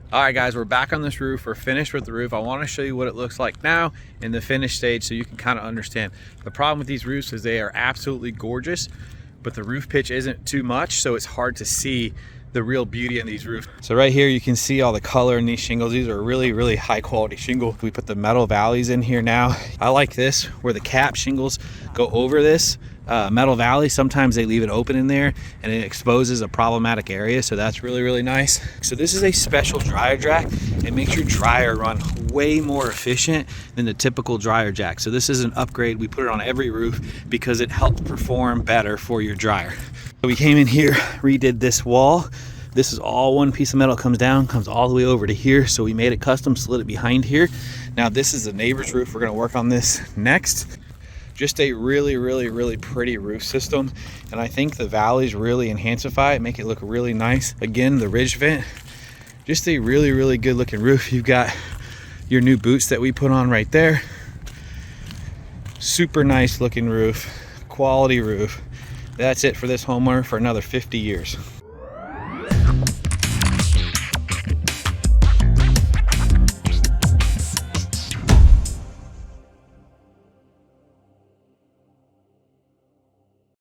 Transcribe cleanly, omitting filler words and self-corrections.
All right guys, we're back on this roof. We're finished with the roof. I want to show you what it looks like now in the finished stage so you can kind of understand. The problem with these roofs is they are absolutely gorgeous, but the roof pitch isn't too much, so it's hard to see the real beauty in these roofs. So right here you can see all the color in these shingles. These are really high quality shingle. We put the metal valleys in here now. I like this where the cap shingles go over this metal valley. Sometimes they leave it open in there and it exposes a problematic area, so that's really nice. So this is a special dryer jack. It makes your dryer run way more efficient than the typical dryer jack. So this is an upgrade. We put it on every roof because it helps perform better for your dryer. So we came in here, redid this wall. This is all one piece of metal, comes down, comes all the way over to here. So we made it custom, slid it behind here. Now this is the neighbor's roof. We're gonna work on this next. Just a really pretty roof system. And I think the valleys really enhancify it, make it look really nice. Again, the ridge vent, just a really good looking roof. You've got your new boots that we put on right there. Super nice looking roof, quality roof. That's it for this homeowner for another 50 years.